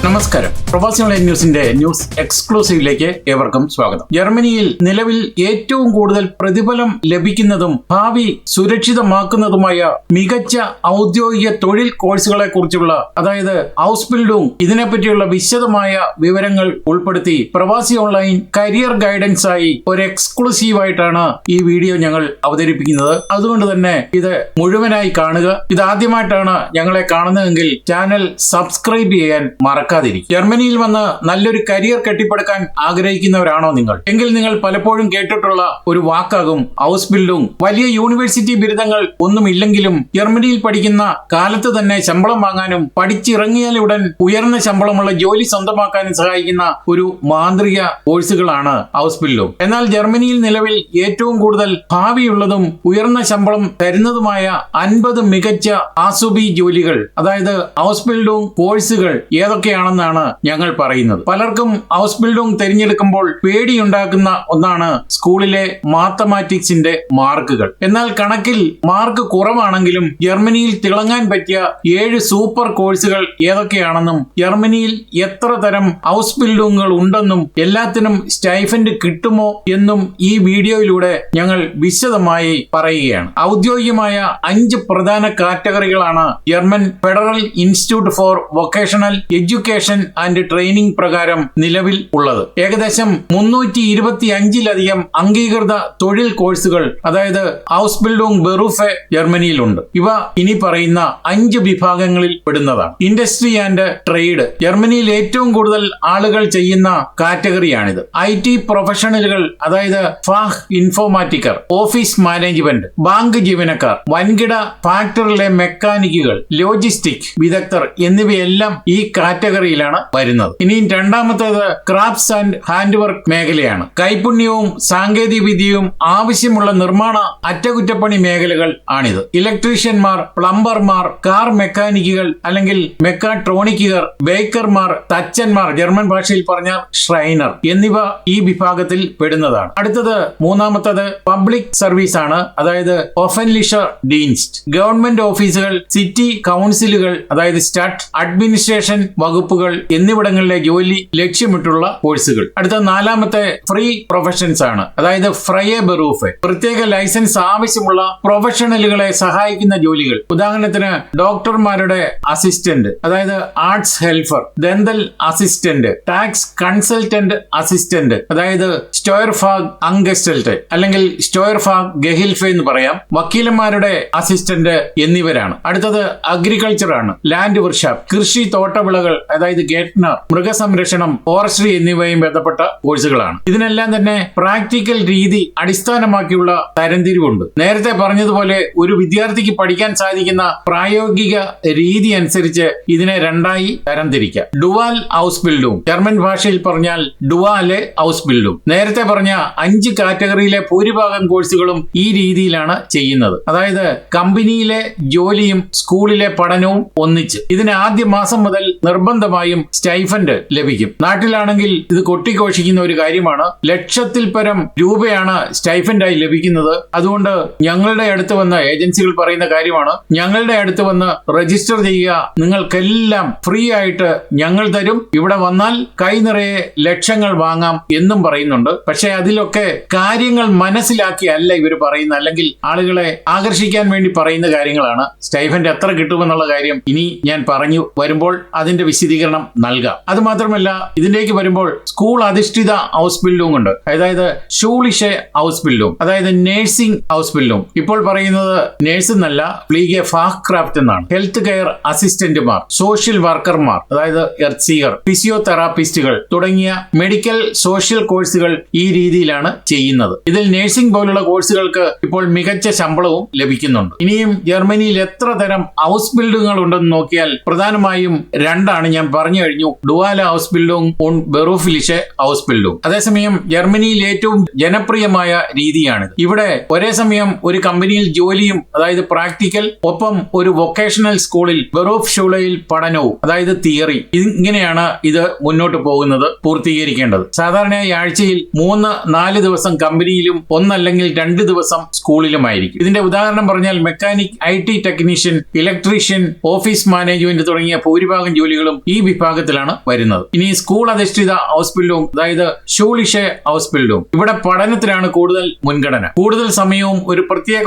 നമസ്കാരം. പ്രവാസി ഓൺലൈൻ ന്യൂസിന്റെ ന്യൂസ് എക്സ്ക്ലൂസീവിലേക്ക് ഏവർക്കും സ്വാഗതം. ജർമ്മനിയിൽ നിലവിൽ ഏറ്റവും കൂടുതൽ പ്രതിഫലം ലഭിക്കുന്നതും ഭാവി സുരക്ഷിതമാക്കുന്നതുമായ മികച്ച ഔദ്യോഗിക തൊഴിൽ കോഴ്സുകളെ കുറിച്ചുള്ള, അതായത് ഔസ്ബിൽഡിംഗ്, ഇതിനെപ്പറ്റിയുള്ള വിശദമായ വിവരങ്ങൾ ഉൾപ്പെടുത്തി പ്രവാസി ഓൺലൈൻ കരിയർ ഗൈഡൻസ് ആയി ഒരു എക്സ്ക്ലൂസീവായിട്ടാണ് ഈ വീഡിയോ ഞങ്ങൾ അവതരിപ്പിക്കുന്നത്. അതുകൊണ്ട് തന്നെ ഇത് മുഴുവനായി കാണുക. ഇതാദ്യമായിട്ടാണ് ഞങ്ങളെ കാണുന്നതെങ്കിൽ ചാനൽ സബ്സ്ക്രൈബ് ചെയ്യാൻ മറക്കാതിരിക്കും. ജർമ്മനിയിൽ വന്ന് നല്ലൊരു കരിയർ കെട്ടിപ്പടുക്കാൻ ആഗ്രഹിക്കുന്നവരാണോ നിങ്ങൾ? എങ്കിൽ നിങ്ങൾ പലപ്പോഴും കേട്ടിട്ടുള്ള ഒരു വാക്കാകും ഔസ്ബിൽഡിംഗ്. വലിയ യൂണിവേഴ്സിറ്റി ബിരുദങ്ങൾ ഒന്നുമില്ലെങ്കിലും ജർമ്മനിയിൽ പഠിക്കുന്ന കാലത്ത് തന്നെ ശമ്പളം വാങ്ങാനും പഠിച്ചിറങ്ങിയാലുടൻ ഉയർന്ന ശമ്പളമുള്ള ജോലി സ്വന്തമാക്കാനും സഹായിക്കുന്ന ഒരു മാന്ത്രിക കോഴ്സുകളാണ് ഔസ്ബിൽഡിംഗ്. എന്നാൽ ജർമ്മനിയിൽ നിലവിൽ ഏറ്റവും കൂടുതൽ ഭാവിയുള്ളതും ഉയർന്ന ശമ്പളം തരുന്നതുമായ 50 മികച്ച ആസുബി ജോലികൾ, അതായത് ഔസ്ബിൽഡിംഗ് കോഴ്സുകൾ ഏതൊക്കെയാണെന്നാണ് ഞങ്ങൾ പറയുന്നത്. പലർക്കും ഔസ്ബിൽഡിംഗ് തിരഞ്ഞെടുക്കുമ്പോൾ പേടിയുണ്ടാക്കുന്ന ഒന്നാണ് സ്കൂളിലെ മാത്തമാറ്റിക്സിന്റെ മാർക്കുകൾ. എന്നാൽ കണക്കിൽ മാർക്ക് കുറവാണെങ്കിലും ജർമ്മനിയിൽ തിളങ്ങാൻ പറ്റിയ 7 സൂപ്പർ കോഴ്സുകൾ ഏതൊക്കെയാണെന്നും ജർമ്മനിയിൽ എത്ര തരം ഔസ്ബിൽഡിംഗുകൾ ഉണ്ടെന്നും എല്ലാത്തിനും സ്റ്റൈഫൻഡ് കിട്ടുമോ എന്നും ഈ വീഡിയോയിലൂടെ ഞങ്ങൾ വിശദമായി പറയുകയാണ്. ഔദ്യോഗികമായ 5 പ്രധാന കാറ്റഗറികളാണ് German federal institute for vocational education and training പ്രകാരം നിലവിൽ ഉള്ളത്. ഏകദേശം 325-ലധികം അംഗീകൃത തൊഴിൽ കോഴ്സുകൾ, അതായത് ഔസ്ബിൽഡിംഗ് ബെറൂഫെ, ജർമ്മനിയിലുണ്ട്. ഇവ ഇനി പറയുന്ന 5 വിഭാഗങ്ങളിൽ പെടുന്നതാണ്. ഇൻഡസ്ട്രി ആൻഡ് ട്രേഡ് ജർമ്മനിയിൽ ഏറ്റവും കൂടുതൽ ആളുകൾ ചെയ്യുന്ന കാറ്റഗറിയാണിത്. IT പ്രൊഫഷണലുകൾ, അതായത് ഫാഹ് ഇൻഫോമാറ്റിക്കർ, ഓഫീസ് മാനേജ്മെന്റ്, ബാങ്ക് ജീവനക്കാർ, വൻകിട ഫാക്ടറിയിലെ മെക്കാനിക്കുകൾ, ലോജിസ്റ്റിക് വിദഗ്ധർ എന്നിവയെല്ലാം ഈ കാറ്റഗറിയിലാണ് വരുന്നത്. ഇനിയും രണ്ടാമത്തേത് ക്രാഫ്റ്റ്സ് ആൻഡ് ഹാൻഡ് വർക്ക് മേഖലയാണ്. കൈപുണ്യവും സാങ്കേതിക വിദ്യയും ആവശ്യമുള്ള നിർമ്മാണ അറ്റകുറ്റപ്പണി മേഖലകൾ ആണിത്. ഇലക്ട്രീഷ്യന്മാർ, പ്ലംബർമാർ, കാർ മെക്കാനിക്കുകൾ അല്ലെങ്കിൽ മെക്കാട്രോണിക്കുകാർ, ബേക്കർമാർ, തച്ചന്മാർ, ജർമ്മൻ ഭാഷയിൽ പറഞ്ഞാൽ ഷ്രൈനർ എന്നിവ ഈ വിഭാഗത്തിൽ പെടുന്നതാണ്. അടുത്തത് മൂന്നാമത്തത് പബ്ലിക് സർവീസ് ആണ്, അതായത് ഒഫൻലിഷർ ഡീൻസ്റ്റ്. ഗവൺമെന്റ് ഓഫീസുകൾ, സിറ്റി കൗൺസിലുകൾ, അതായത് സ്റ്റാറ്റ്, അഡ്മിനിസ്ട്രേഷൻ വകുപ്പുകൾ എന്നിവിടങ്ങളിലെ ജോലി ലക്ഷ്യമിട്ടുള്ള കോഴ്സുകൾ. അടുത്ത നാലാമത്തെ ഫ്രീ പ്രൊഫഷൻസ് ആണ്, അതായത് ഫ്രയെ ബെറൂഫെ. പ്രത്യേക ലൈസൻസ് ആവശ്യമുള്ള പ്രൊഫഷണലുകളെ സഹായിക്കുന്ന ജോലികൾ. ഉദാഹരണത്തിന് ഡോക്ടർമാരുടെ അസിസ്റ്റന്റ്, അതായത് arts helper, dental assistant, tax consultant assistant, അതായത് സ്റ്റോയർഫാഗ് അംഗസ്റ്റൽറ്റ് അല്ലെങ്കിൽ സ്റ്റോയർഫാഗ് ഗെഹിൽഫെ എന്ന് പറയാം, വക്കീലന്മാരുടെ അസിസ്റ്റന്റ് എന്നിവരാണ്. അടുത്തത് അഗ്രികൾച്ചർ ആണ്, ലാൻഡ് വർക്ക്ഷോപ്പ്, കൃഷി തോട്ടവിളകൾ, അതായത് ഗേറ്റ്നർ, മൃഗസംരക്ഷണം, ഫോറസ്ട്രി എന്നിവയും ബന്ധപ്പെട്ട കോഴ്സുകളാണ്. ഇതിനെല്ലാം തന്നെ പ്രാക്ടിക്കൽ രീതി അടിസ്ഥാനമാക്കിയുള്ള തരംതിരിവുണ്ട്. നേരത്തെ പറഞ്ഞതുപോലെ ഒരു വിദ്യാർത്ഥിക്ക് പഠിക്കാൻ സാധിക്കുന്ന പ്രായോഗിക രീതി അനുസരിച്ച് ഇതിനെ രണ്ടായി തരംതിരിക്കാം. ഡുവാൽ ഔസ്ബിൽഡിംഗ്, ജർമ്മൻ ഭാഷയിൽ പറഞ്ഞാൽ ഡുവാലെ ഔസ്ബിൽഡിംഗ്. നേരത്തെ പറഞ്ഞ 5 കാറ്റഗറിയിലെ ഭൂരിഭാഗം കോഴ്സുകളും ഈ രീതിയിലാണ് ചെയ്യുന്നത്. അതായത് കമ്പനിയിലെ ജോലിയും സ്കൂളിലെ പഠനവും ഒന്നിച്ച്. ഇതിന് ആദ്യ മാസം മുതൽ നിർബന്ധമായും സ്റ്റൈഫൻഡ് ലഭിക്കും. നാട്ടിലാണെങ്കിൽ ഇത് കൊട്ടിഘോഷിക്കുന്ന ഒരു കാര്യമാണ്. ലക്ഷത്തിൽ പരം രൂപയാണ് സ്റ്റൈഫൻഡായി ലഭിക്കുന്നത്. അതുകൊണ്ട് ഞങ്ങളുടെ അടുത്ത് വന്ന ഏജൻസികൾ പറയുന്ന കാര്യമാണ്, ഞങ്ങളുടെ അടുത്ത് വന്ന് രജിസ്റ്റർ ചെയ്യുക, നിങ്ങൾക്കെല്ലാം ഫ്രീ ആയിട്ട് ഞങ്ങൾ തരും, ഇവിടെ വന്നാൽ കൈ നിറയെ ലക്ഷങ്ങൾ വാങ്ങാം എന്നും പറയുന്നുണ്ട്. പക്ഷെ അതിലൊക്കെ കാര്യങ്ങൾ മനസ്സിലാക്കിയല്ല ഇവർ പറയുന്ന, അല്ലെങ്കിൽ ആളുകളെ ആകർഷിക്കാൻ വേണ്ടി പറയുന്ന കാര്യങ്ങളാണ്. സ്റ്റൈഫൻഡ് എത്ര കിട്ടുമെന്നുള്ള കാര്യം ഇനി ഞാൻ പറഞ്ഞു വരുമ്പോൾ അതിന്റെ വിശദീകരണം നൽകാം. അത് മാത്രമല്ല, ഇതിലേക്ക് വരുമ്പോൾ സ്കൂൾ അധിഷ്ഠിത ഔസ്ബിൽഡിംഗ് ഉണ്ട്, അതായത് ഷൂളിഷെ ഔസ്ബിൽഡിംഗ്, അതായത് നേഴ്സിംഗ് ഔസ്ബിൽഡിംഗ്. ഇപ്പോൾ പറയുന്നത് നേഴ്സ് എന്നല്ല, ഫ്ലീഗെ ഫാഹ് ക്രാഫ്റ്റ് എന്നാണ്. ഹെൽത്ത് കെയർ അസിസ്റ്റന്റുമാർ, സോഷ്യൽ വർക്കർമാർ, അതായത് എർസിയർ, ഫിസിയോതെറാപ്പിസ്റ്റുകൾ തുടങ്ങിയ മെഡിക്കൽ സോഷ്യൽ കോഴ്സുകൾ ഈ രീതിയിലാണ് ചെയ്യുന്നത്. ഇതിൽ നേഴ്സിംഗ് പോലുള്ള കോഴ്സുകൾക്ക് ഇപ്പോൾ മികച്ച ശമ്പളവും ലഭിക്കുന്നുണ്ട്. ഇനിയും ജർമ്മനിയിൽ എത്ര തരം ഔസ്ബിൽഡിംഗുകൾ ഉണ്ടെന്ന് നോക്കിയാൽ പ്രധാനമായും 2 ഞാൻ പറഞ്ഞു കഴിഞ്ഞു. ഡുവാല ഔസ്ബിൽഡിംഗ് und berufliche Ausbildung. അതേസമയം ജർമ്മനിയിൽ ഏറ്റവും ജനപ്രിയമായ രീതിയാണിത്. ഇവിടെ ഒരേ സമയം ഒരു കമ്പനിയിൽ ജോലിയും, അതായത് പ്രാക്ടിക്കൽ, ഒപ്പം ഒരു വൊക്കേഷണൽ സ്കൂളിൽ ബെറൂഫ് ഷൂളയിൽ പഠനവും, അതായത് തിയറി. ഇങ്ങനെയാണ് ഇത് മുന്നോട്ട് പോകുന്നത്, പൂർത്തീകരിക്കേണ്ടത്. സാധാരണയായി ആഴ്ചയിൽ 3-4 ദിവസം കമ്പനിയിലും 1 അല്ലെങ്കിൽ 2 ദിവസം സ്കൂളിലുമായിരിക്കും. ഇതിന്റെ ഉദാഹരണം പറഞ്ഞാൽ mechanic, IT technician, electrician, office management തുടങ്ങിയ ഭൂരിഭാഗം ജോലികളും ഈ വിഭാഗത്തിലാണ് വരുന്നത്. ഇനി സ്കൂൾ അധിഷ്ഠിത ഔസ്ബിൽഡിംഗ്, അതായത് ഷൂളിഷെ ഔസ്ബിൽഡിംഗ്, ഇവിടെ പഠനത്തിനാണ് കൂടുതൽ മുൻഗണന. കൂടുതൽ സമയവും ഒരു പ്രത്യേക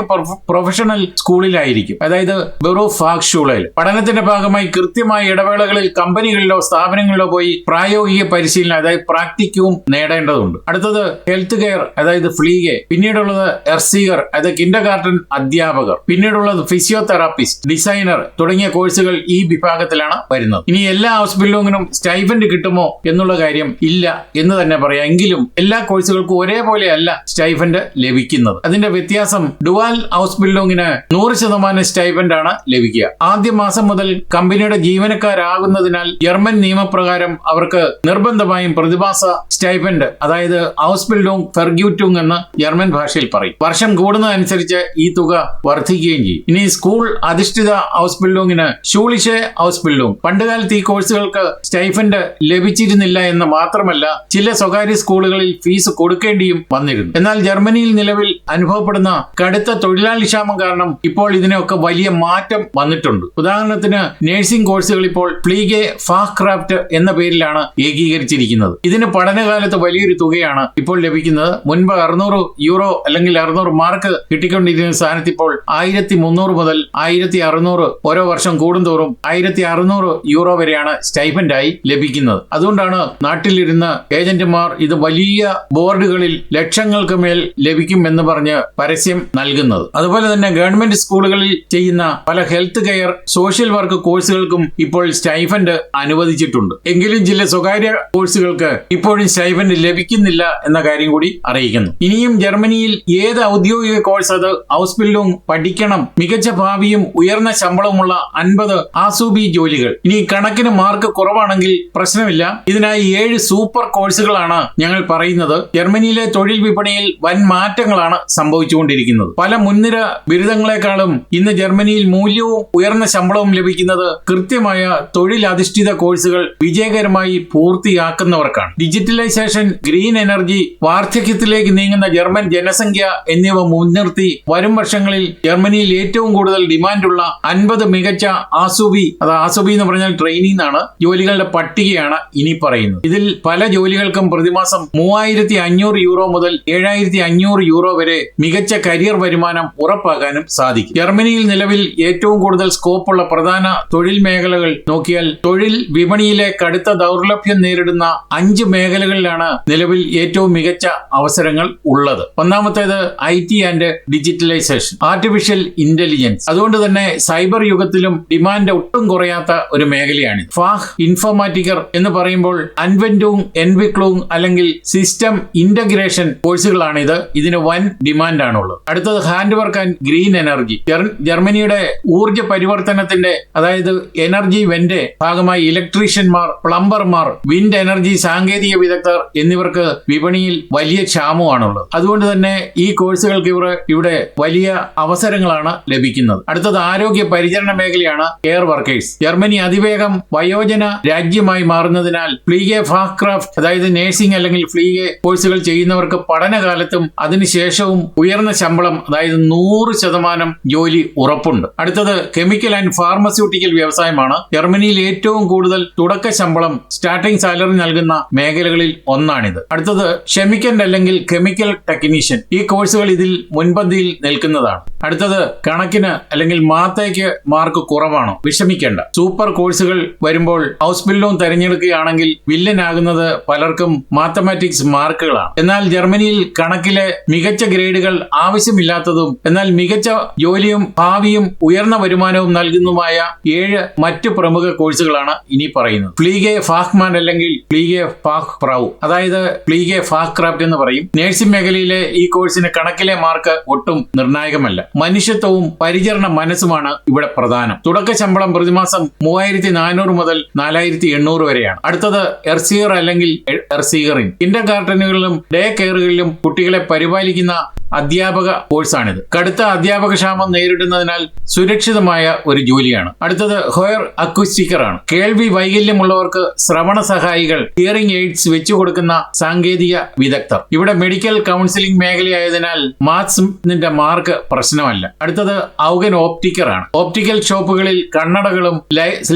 പ്രൊഫഷണൽ സ്കൂളിലായിരിക്കും, അതായത് ബെറൂഫ് ഫാക് ഷൂളയിൽ. പഠനത്തിന്റെ ഭാഗമായി കൃത്യമായ ഇടവേളകളിൽ കമ്പനികളിലോ സ്ഥാപനങ്ങളിലോ പോയി പ്രായോഗിക പരിശീലനം, അതായത് പ്രാക്ടിക്കവും നേടേണ്ടതുണ്ട്. അടുത്തത് ഹെൽത്ത് കെയർ, അതായത് ഫ്ലീഗെ. പിന്നീടുള്ളത് എർസീഗർ, അതായത് കിൻഡർഗാർട്ടൻ അധ്യാപകർ. പിന്നീടുള്ളത് ഫിസിയോതെറാപ്പിസ്റ്റ്, ഡിസൈനർ തുടങ്ങിയ കോഴ്സുകൾ ഈ വിഭാഗത്തിലാണ് വരുന്നത്. ഇനി എല്ലാ ഔസ്ബിൽഡിംഗിനും സ്റ്റൈഫൻഡ് കിട്ടുമോ എന്നുള്ള കാര്യം ഇല്ല എന്ന് തന്നെ പറയാം. എങ്കിലും എല്ലാ കോഴ്സുകൾക്കും ഒരേപോലെയല്ല സ്റ്റൈഫൻഡ് ലഭിക്കുന്നത്. അതിന്റെ വ്യത്യാസം, ഡുവാൽ ഔസ്ബിൽഡിംഗിന് 100% സ്റ്റൈഫൻഡ് ആണ് ലഭിക്കുക. ആദ്യ മാസം മുതൽ കമ്പനിയുടെ ജീവനക്കാരാകുന്നതിനാൽ ജർമ്മൻ നിയമപ്രകാരം അവർക്ക് നിർബന്ധമായും പ്രതിമാസ സ്റ്റൈഫൻഡ്, അതായത് ഔസ്ബിൽഡിംഗ് ഫെർഗ്യൂറ്റുങ് എന്ന് ജർമ്മൻ ഭാഷയിൽ പറയും. വർഷം കൂടുന്നതനുസരിച്ച് ഈ തുക വർദ്ധിക്കുകയും ചെയ്യും. ഇനി സ്കൂൾ അധിഷ്ഠിത ഔസ്ബിൽഡിംഗിന് ഷൂളിഷെ ഔസ്ബിൽഡിംഗ്. പണ്ടുകാലത്ത് ഈ കോഴ്സുകൾക്ക് സ്റ്റൈഫൻഡ് ലഭിച്ചിരുന്നില്ല എന്ന് മാത്രമല്ല, ചില സ്വകാര്യ സ്കൂളുകളിൽ ഫീസ് കൊടുക്കേണ്ടിയും വന്നിരുന്നു. എന്നാൽ ജർമ്മനിയിൽ നിലവിൽ അനുഭവപ്പെടുന്ന കടുത്ത തൊഴിലാളി ക്ഷാമം കാരണം ഇപ്പോൾ ഇതിനൊക്കെ വലിയ മാറ്റം വന്നിട്ടുണ്ട്. ഉദാഹരണത്തിന് നഴ്സിംഗ് കോഴ്സുകൾ ഇപ്പോൾ ഫ്ലീഗെ ഫാക് ക്രാഫ്റ്റ് എന്ന പേരിലാണ് ഏകീകരിച്ചിരിക്കുന്നത്. ഇതിന് പഠനകാലത്ത് വലിയൊരു തുകയാണ് ഇപ്പോൾ ലഭിക്കുന്നത്. മുൻപ് 600 യൂറോ അല്ലെങ്കിൽ 600 മാർക്ക് കിട്ടിക്കൊണ്ടിരിക്കുന്ന സ്ഥാനത്ത് ഇപ്പോൾ 1300 മുതൽ 1600 ഓരോ വർഷം കൂടുന്തോറും 1600 യൂറോ വരെയാണ് സ്റ്റൈഫൻഡായി ലഭിക്കുന്നത്. അതുകൊണ്ടാണ് നാട്ടിലിരുന്ന ഏജന്റുമാർ ഇത് വലിയ ബോർഡുകളിൽ ലക്ഷങ്ങൾക്ക് മേൽ ലഭിക്കും എന്ന് പറഞ്ഞ് പരസ്യം നൽകുന്നത്. അതുപോലെ തന്നെ ഗവൺമെന്റ് സ്കൂളുകളിൽ ചെയ്യുന്ന പല ഹെൽത്ത് കെയർ, സോഷ്യൽ വർക്ക് കോഴ്സുകൾക്കും ഇപ്പോൾ സ്റ്റൈഫൻഡ് അനുവദിച്ചിട്ടുണ്ട്. എങ്കിലും ചില സ്വകാര്യ കോഴ്സുകൾക്ക് ഇപ്പോഴും സ്റ്റൈഫൻഡ് ലഭിക്കുന്നില്ല എന്ന കാര്യം കൂടി അറിയിക്കുന്നു. ഇനിയും ജർമ്മനിയിൽ ഏത് ഔദ്യോഗിക കോഴ്സ് അത് ഔസ്ബിൽഡിംഗ് പഠിക്കണം. മികച്ച ഭാവിയും ഉയർന്ന ശമ്പളവുമുള്ള 50 ആസൂബി ജോലികൾ. ഇനി കണക്കിന് മാർക്ക് കുറവാണെങ്കിൽ പ്രശ്നമില്ല. ഇതിനായി 7 സൂപ്പർ കോഴ്സുകളാണ് ഞങ്ങൾ പറയുന്നത്. ജർമ്മനിയിലെ തൊഴിൽ വിപണിയിൽ വൻ മാറ്റങ്ങളാണ് സംഭവിച്ചുകൊണ്ടിരിക്കുന്നത്. പല മുൻനിര ബിരുദങ്ങളെക്കാളും ഇന്ന് ജർമ്മനിയിൽ മൂല്യവും ഉയർന്ന ശമ്പളവും ലഭിക്കുന്നത് കൃത്യമായ തൊഴിലധിഷ്ഠിത കോഴ്സുകൾ വിജയകരമായി പൂർത്തിയാക്കുന്നവർക്കാണ്. ഡിജിറ്റലൈസേഷൻ, ഗ്രീൻ എനർജി, വാർദ്ധക്യത്തിലേക്ക് നീങ്ങുന്ന ജർമ്മൻ ജനസംഖ്യ എന്നിവ മുൻനിർത്തി വരും വർഷങ്ങളിൽ ജർമ്മനിയിൽ ഏറ്റവും കൂടുതൽ ഡിമാൻഡുള്ള 50 മികച്ച ആസൂബി, അത് ആസൂബി എന്ന് പറഞ്ഞാൽ ട്രെയിനിങ് ആണ്, ജോലികളുടെ പട്ടികയാണ് ഇനി പറയുന്നത്. ഇതിൽ പല ജോലികൾക്കും പ്രതിമാസം 3500 യൂറോ മുതൽ 7500 യൂറോ വരെ മികച്ച കരിയർ വരുമാനം ഉറപ്പാക്കാനും സാധിക്കും. ജർമ്മനിയിൽ നിലവിൽ ഏറ്റവും കൂടുതൽ സ്കോപ്പുള്ള പ്രധാന തൊഴിൽ മേഖലകൾ നോക്കിയാൽ തൊഴിൽ വിപണിയിലെ കടുത്ത ദൗർലഭ്യം നേരിടുന്ന 5 മേഖലകളിലാണ് നിലവിൽ ഏറ്റവും മികച്ച അവസരങ്ങൾ ഉള്ളത്. ഒന്നാമത്തേത് IT and digitalisation, artificial intelligence. അതുകൊണ്ട് തന്നെ സൈബർ യുഗത്തിലും ഡിമാൻഡ് ഒട്ടും കുറയാത്ത ഒരു മേഖലയാണ്. ഫാഹ് ഇൻഫോമാറ്റിക്കർ എന്ന് പറയുമ്പോൾ അൻവെന്റുങ്, എൻവിക്ലൂങ് അല്ലെങ്കിൽ സിസ്റ്റം ഇന്റഗ്രേഷൻ കോഴ്സുകളാണിത്. ഇതിന് വൻ ഡിമാൻഡ് ആണുള്ളത്. അടുത്തത് hand work and green energy. ജർമ്മനിയുടെ ഊർജ്ജ പരിവർത്തനത്തിന്റെ, അതായത് എനർജി വെന്റെ ഭാഗമായി ഇലക്ട്രീഷ്യന്മാർ, പ്ലംബർമാർ, വിൻഡ് എനർജി സാങ്കേതിക വിദഗ്ധർ എന്നിവർക്ക് വിപണിയിൽ വലിയ ക്ഷാമമാണുള്ളത്. അതുകൊണ്ട് തന്നെ ഈ കോഴ്സുകൾക്ക് ഇവിടെ വലിയ അവസരങ്ങളാണ് ലഭിക്കുന്നത്. അടുത്തത് ആരോഗ്യ പരിചരണ മേഖലയാണ്, കെയർ വർക്കേഴ്സ്. ജർമ്മനി അതിവേഗം വയോജന രാജ്യമായി മാറുന്നതിനാൽ ഫ്ലീഗെ ഫാക് ക്രാഫ്റ്റ്, അതായത് നഴ്സിംഗ് അല്ലെങ്കിൽ ഫ്ലീഗെ കോഴ്സുകൾ ചെയ്യുന്നവർക്ക് പഠനകാലത്തും അതിനുശേഷവും ഉയർന്ന ശമ്പളം, അതായത് 100% ജോലി ഉറപ്പുണ്ട്. അടുത്തത് കെമിക്കൽ ആൻഡ് ഫാർമസ്യൂട്ടിക്കൽ വ്യവസായമാണ്. ജർമ്മനിയിൽ ഏറ്റവും കൂടുതൽ തുടക്ക ശമ്പളം, സ്റ്റാർട്ടിംഗ് സാലറി നൽകുന്ന മേഖലകളിൽ ഒന്നാണിത്. അടുത്തത് ഷെമിക്കൻഡ് അല്ലെങ്കിൽ കെമിക്കൽ ടെക്നീഷ്യൻ. ഈ കോഴ്സുകൾ ഇതിൽ മുൻപന്തിയിൽ നിൽക്കുന്നതാണ്. അടുത്തത് കണക്കിന് അല്ലെങ്കിൽ മാത്തേക്ക് മാർക്ക് കുറവാണോ? വിഷമിക്കേണ്ട. സൂപ്പർ കോഴ്സുകൾ വരുമ്പോൾ ഔസ്ബിൽഡിംഗ് തിരഞ്ഞെടുക്കുകയാണെങ്കിൽ വില്ലനാകുന്നത് പലർക്കും മാത്തമാറ്റിക്സ് മാർക്കുകളാണ്. എന്നാൽ ജർമ്മനിയിൽ കണക്കിലെ മികച്ച ഗ്രേഡുകൾ ആവശ്യമില്ലാത്തതും എന്നാൽ മികച്ച ജോലിയും ഭാവിയും ഉയർന്ന വരുമാനവും നൽകുന്നതുമായ 7 മറ്റ് പ്രമുഖ കോഴ്സുകളാണ് ഇനി പറയുന്നത്. ഫ്ലീഗെ ഫാഹ്മാൻ അല്ലെങ്കിൽ ഫ്ലീഗെ ഫാഹ് പ്രൗ, അതായത് ഫ്ലീഗെ ഫാഹ് ക്രാഫ്റ്റ് എന്ന് പറയും. നഴ്സിംഗ് മേഖലയിലെ ഈ കോഴ്സിന് കണക്കിലെ മാർക്ക് ഒട്ടും നിർണായകമല്ല. മനുഷ്യത്വവും പരിചരണ മനസ്സുമാണ് ഇവിടെ പ്രധാനം. തുടക്ക ശമ്പളം പ്രതിമാസം 3400 മുതൽ 4800 വരെയാണ്. അടുത്തത് എർസീഗർ അല്ലെങ്കിൽ എർസീഗറിൻ. കിൻഡർഗാർട്ടനുകളിലും ഡേ കെയറുകളിലും കുട്ടികളെ പരിപാലിക്കുന്ന അധ്യാപക കോഴ്സാണിത്. കടുത്ത അധ്യാപക ക്ഷാമം നേരിടുന്നതിനാൽ സുരക്ഷിതമായ ഒരു ജോലിയാണ്. അടുത്തത് ഹെയർ അക്യൂസ്റ്റിക്കർ ആണ്. കേൾവി വൈകല്യമുള്ളവർക്ക് ശ്രവണ സഹായികൾ, ഹിയറിംഗ് എയ്ഡ്സ് വെച്ചു കൊടുക്കുന്ന സാങ്കേതിക വിദഗ്ധർ. ഇവിടെ മെഡിക്കൽ കൗൺസിലിംഗ് മേഖലയായതിനാൽ മാത്സിന്റെ മാർക്ക് പ്രശ്നമല്ല. അടുത്തത് ഔഗൻ ഓപ്റ്റിക്കർ ആണ്. ഓപ്റ്റിക്കൽ ഷോപ്പുകളിൽ കണ്ണടകളും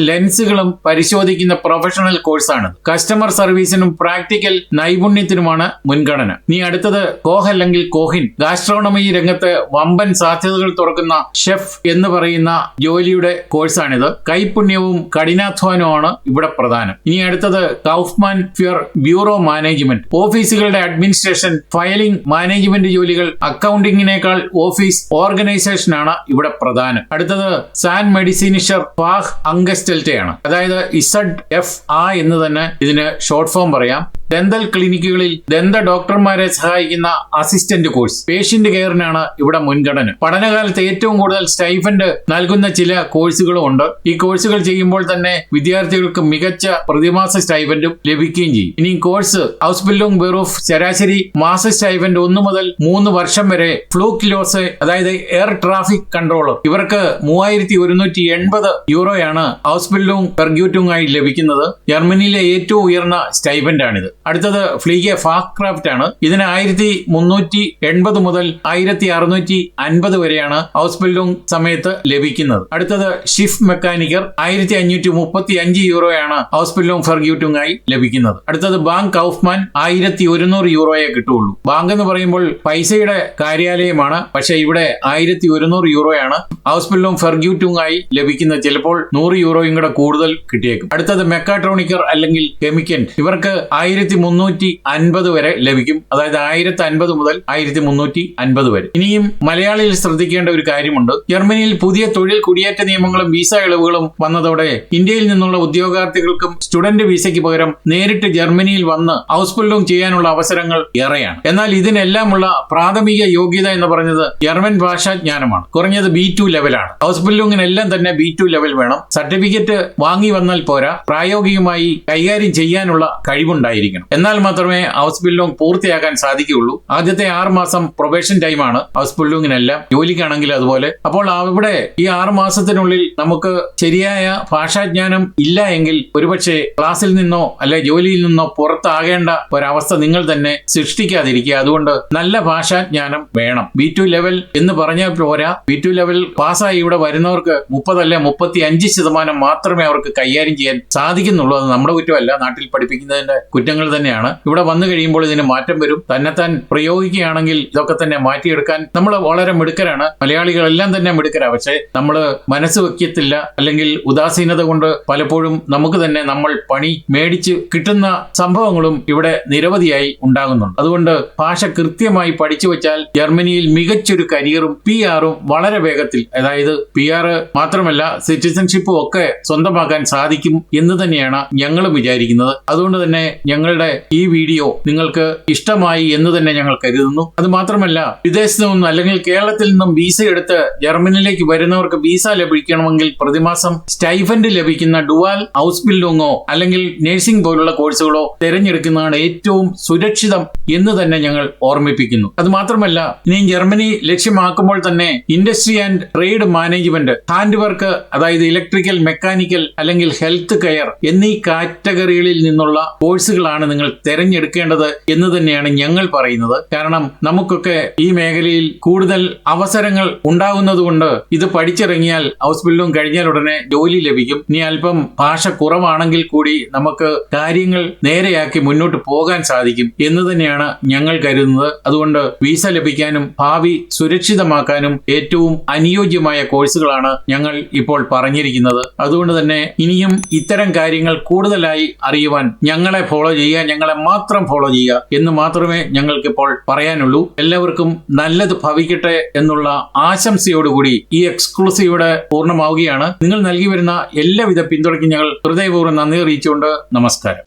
ലെൻസുകളും പരിശോധിക്കുന്ന പ്രൊഫഷണൽ കോഴ്സാണ്. കസ്റ്റമർ സർവീസിനും പ്രാക്ടിക്കൽ നൈപുണ്യത്തിനുമാണ് മുൻഗണന. ഇനി അടുത്തത് കോഹ് അല്ലെങ്കിൽ കോഹിൻ. ഗാസ്ട്രോണമി രംഗത്ത് വമ്പൻ സാധ്യതകൾ തുറക്കുന്ന ഷെഫ് എന്ന് പറയുന്ന ജോലിയുടെ കോഴ്സാണിത്. കൈപുണ്യവും കഠിനാധ്വാനവുമാണ് ഇവിടെ പ്രധാനം. ഇനി അടുത്തത് കൗഫ്മാൻ ഫിയർ ബ്യൂറോ മാനേജ്മെന്റ്. ഓഫീസുകളുടെ അഡ്മിനിസ്ട്രേഷൻ, ഫയലിംഗ്, മാനേജ്മെന്റ് ജോലികൾ. അക്കൗണ്ടിങ്ങിനേക്കാൾ ഓഫീസ് ഓർഗനൈസേഷൻ ആണ് ഇവിടെ പ്രധാനം. അടുത്തത് സാൻ മെഡിസിനിഷർ ഫാഹ് അംഗസ്റ്റൽറ്റയാണ്. അതായത് ZFA എന്ന് തന്നെ ഇതിന് ഷോർട്ട് ഫോം പറയാം. ഡെന്റൽ ക്ലിനിക്കുകളിൽ ദന്ത ഡോക്ടർമാരെ സഹായിക്കുന്ന അസിസ്റ്റന്റ് കോഴ്സ്. പേഷ്യന്റ് കെയറിനാണ് ഇവിടെ മുൻഗണന. പഠനകാലത്ത് ഏറ്റവും കൂടുതൽ സ്റ്റൈഫൻഡ് നൽകുന്ന ചില കോഴ്സുകളും ഉണ്ട്. ഈ കോഴ്സുകൾ ചെയ്യുമ്പോൾ തന്നെ വിദ്യാർത്ഥികൾക്ക് മികച്ച പ്രതിമാസ സ്റ്റൈഫൻഡും ലഭിക്കുകയും ചെയ്യും. ഇനി കോഴ്സ് ഔസ്ബിൽഡിംഗ് ബെറൂഫ് ശരാശരി മാസ സ്റ്റൈഫൻഡ് 1 മുതൽ 3 വർഷം വരെ. ഫ്ലൂക്ലോസ് അതായത് എയർ ട്രാഫിക് കൺട്രോളർ ഇവർക്ക് 3180 യൂറോയാണ് ഔസ്ബിൽഡിംഗ് പെർഗ്യൂറ്റിംഗ് ആയി ലഭിക്കുന്നത്. ജർമ്മനിയിലെ ഏറ്റവും ഉയർന്ന സ്റ്റൈഫൻഡാണിത്. അടുത്തത് ഫ്ലീഗെ ഫാക്രാഫ്റ്റ് ആണ്. ഇതിന് 1380 മുതൽ 1650 വരെയാണ് ഔസ്ബിൽഡിംഗ് സമയത്ത് ലഭിക്കുന്നത്. അടുത്തത് ഷിഫ് മെക്കാനിക്കർ 1535 യൂറോയാണ് ഔസ്ബിൽഡിംഗ് ഫെർഗ്യൂറ്റിംഗ് ആയി ലഭിക്കുന്നത്. അടുത്തത് ബാങ്ക് കൗഫ്മാൻ 1100 യൂറോയെ കിട്ടുള്ളൂ. ബാങ്ക് എന്ന് പറയുമ്പോൾ പൈസയുടെ കാര്യാലയമാണ്. പക്ഷെ ഇവിടെ 1100 യൂറോയാണ് ഔസ്ബിൽഡിംഗ് ഫെർഗ്യൂറ്റിംഗ് ആയി ലഭിക്കുന്നത്. ചിലപ്പോൾ 100 യൂറോയും കൂടെ കൂടുതൽ കിട്ടിയേക്കും. അടുത്തത് മെക്കാട്രോണിക്കർ അല്ലെങ്കിൽ കെമിക്കൻ. ഇവർക്ക് 1350 വരെ ലഭിക്കും. അതായത് 1050 മുതൽ 1350 വരെ. ഇനിയും മലയാളിയിൽ ശ്രദ്ധിക്കേണ്ട ഒരു കാര്യമുണ്ട്. ജർമ്മനിയിൽ പുതിയ തൊഴിൽ കുടിയേറ്റ നിയമങ്ങളും വിസ ഇളവുകളും വന്നതോടെ ഇന്ത്യയിൽ നിന്നുള്ള ഉദ്യോഗാർത്ഥികൾക്കും സ്റ്റുഡന്റ് വിസയ്ക്ക് പകരം നേരിട്ട് ജർമ്മനിയിൽ വന്ന് ഔസ്ബിൽഡിംഗ് ചെയ്യാനുള്ള അവസരങ്ങൾ ഏറെയാണ്. എന്നാൽ ഇതിനെല്ലാമുള്ള പ്രാഥമിക യോഗ്യത എന്ന് പറഞ്ഞത് ജർമ്മൻ ഭാഷാ ജ്ഞാനമാണ്. കുറഞ്ഞത് B2 ലെവലാണ്. ഔസ്ബിൽഡിംഗിനെല്ലാം തന്നെ B2 ലെവൽ വേണം. സർട്ടിഫിക്കറ്റ് വാങ്ങി വന്നാൽ പോരാ, പ്രായോഗികമായി കൈകാര്യം ചെയ്യാനുള്ള കഴിവുണ്ടായിരിക്കണം. എന്നാൽ മാത്രമേ ഔസ്ബിൽഡിംഗ് പൂർത്തിയാക്കാൻ സാധിക്കുകയുള്ളൂ. ആദ്യത്തെ 6 മാസം പ്രൊബേഷൻ ടൈമാണ് ഔസ്ബിൽഡിംഗിനെല്ലാം. ജോലിക്കാണെങ്കിൽ അതുപോലെ. അപ്പോൾ അവിടെ ഈ 6 മാസത്തിനുള്ളിൽ നമുക്ക് ശരിയായ ഭാഷാജ്ഞാനം ഇല്ല എങ്കിൽ ഒരുപക്ഷെ ക്ലാസ്സിൽ നിന്നോ അല്ലെ ജോലിയിൽ നിന്നോ പുറത്താകേണ്ട ഒരവസ്ഥ നിങ്ങൾ തന്നെ സൃഷ്ടിക്കാതിരിക്കുക. അതുകൊണ്ട് നല്ല ഭാഷാജ്ഞാനം വേണം. B2 ലെവൽ എന്ന് പറഞ്ഞാൽ പോരാ. B2 ലെവൽ പാസ്സായി ഇവിടെ വരുന്നവർക്ക് 30 അല്ലെ 35% മാത്രമേ അവർക്ക് കൈകാര്യം ചെയ്യാൻ സാധിക്കുന്നുള്ളൂ. അത് നമ്മുടെ കുറ്റമല്ല, നാട്ടിൽ പഠിപ്പിക്കുന്നതിന്റെ കുറ്റങ്ങൾ തന്നെയാണ്. ഇവിടെ വന്നു കഴിയുമ്പോൾ ഇതിന് മാറ്റം വരും. തന്നെത്താൻ പ്രയോഗിക്കുകയാണെങ്കിൽ ഇതൊക്കെ തന്നെ മാറ്റിയെടുക്കാൻ നമ്മൾ വളരെ മിടുക്കരാണ്. മലയാളികളെല്ലാം തന്നെ മിടുക്കരാണ്. പക്ഷെ നമ്മൾ മനസ്സ് വെക്കത്തില്ല, അല്ലെങ്കിൽ ഉദാസീനത കൊണ്ട് പലപ്പോഴും നമുക്ക് തന്നെ നമ്മൾ പണി മേടിച്ച് കിട്ടുന്ന സംഭവങ്ങളും ഇവിടെ നിരവധിയായി ഉണ്ടാകുന്നുണ്ട്. അതുകൊണ്ട് ഭാഷ കൃത്യമായി പഠിച്ചു വെച്ചാൽ ജർമ്മനിയിൽ മികച്ചൊരു കരിയറും PR-ഉം വളരെ വേഗത്തിൽ, അതായത് PR മാത്രമല്ല സിറ്റിസൺഷിപ്പും ഒക്കെ സ്വന്തമാക്കാൻ സാധിക്കും എന്ന് തന്നെയാണ് ഞങ്ങളും വിചാരിക്കുന്നത്. അതുകൊണ്ട് തന്നെ ഞങ്ങളുടെ ഈ വീഡിയോ നിങ്ങൾക്ക് ഇഷ്ടമായി എന്ന് തന്നെ ഞങ്ങൾ കരുതുന്നു. അത് മാത്രമല്ല, വിദേശത്ത് നിന്നും അല്ലെങ്കിൽ കേരളത്തിൽ നിന്നും വിസ എടുത്ത് ജർമ്മനിയിലേക്ക് വരുന്നവർക്ക് വിസ ലഭിക്കണമെങ്കിൽ പ്രതിമാസം സ്റ്റൈഫൻഡ് ലഭിക്കുന്ന ഡുവാൽ ഔസ്ബിൽഡിംഗോ അല്ലെങ്കിൽ നഴ്സിംഗ് പോലുള്ള കോഴ്സുകളോ തിരഞ്ഞെടുക്കുന്നതാണ് ഏറ്റവും സുരക്ഷിതം എന്ന് തന്നെ ഞങ്ങൾ ഓർമ്മിപ്പിക്കുന്നു. അത് മാത്രമല്ല, ഇനി ജർമ്മനി ലക്ഷ്യമാക്കുമ്പോൾ തന്നെ industry and trade management, hand work, അതായത് ഇലക്ട്രിക്കൽ, മെക്കാനിക്കൽ അല്ലെങ്കിൽ ഹെൽത്ത് കെയർ എന്നീ കാറ്റഗറികളിൽ നിന്നുള്ള കോഴ്സുകളാണ് നിങ്ങൾ തിരഞ്ഞെടുക്കേണ്ടത് എന്ന് തന്നെയാണ് ഞങ്ങൾ പറയുന്നത്. കാരണം നമുക്കൊക്കെ ഈ മേഖലയിൽ കൂടുതൽ അവസരങ്ങൾ ഉണ്ടാകുന്നതുകൊണ്ട് ഇത് പഠിച്ചിറങ്ങിയാൽ ഔസ്ബിൽഡിംഗ് കഴിഞ്ഞാൽ ഉടനെ ജോലി ലഭിക്കും. ഇനി അല്പം ഭാഷ കുറവാണെങ്കിൽ കൂടി നമുക്ക് കാര്യങ്ങൾ നേരെയാക്കി മുന്നോട്ട് പോകാൻ സാധിക്കും എന്ന് തന്നെയാണ് ഞങ്ങൾ കരുതുന്നത്. അതുകൊണ്ട് വിസ ലഭിക്കാനും ഭാവി സുരക്ഷിതമാക്കാനും ഏറ്റവും അനുയോജ്യമായ കോഴ്സുകളാണ് ഞങ്ങൾ ഇപ്പോൾ പറഞ്ഞിരിക്കുന്നത്. അതുകൊണ്ട് തന്നെ ഇനിയും ഇത്തരം കാര്യങ്ങൾ കൂടുതലായി അറിയുവാൻ ഞങ്ങളെ ഫോളോ ചെയ്യുക, ഞങ്ങളെ മാത്രം ഫോളോ ചെയ്യുക എന്ന് മാത്രമേ ഞങ്ങൾക്കിപ്പോൾ പറയാനുള്ളൂ. എല്ലാവർക്കും നല്ലത് ഭവിക്കട്ടെ എന്നുള്ള ആശംസയോടുകൂടി ഈ എക്സ്ക്ലൂസീവിടെ പൂർണ്ണമാവുകയാണ്. നിങ്ങൾ നൽകി വരുന്ന എല്ലാവിധ പിന്തുണയ്ക്കും ഞങ്ങൾ ഹൃദയപൂർവ്വം നന്ദി അറിയിച്ചുകൊണ്ട് നമസ്കാരം.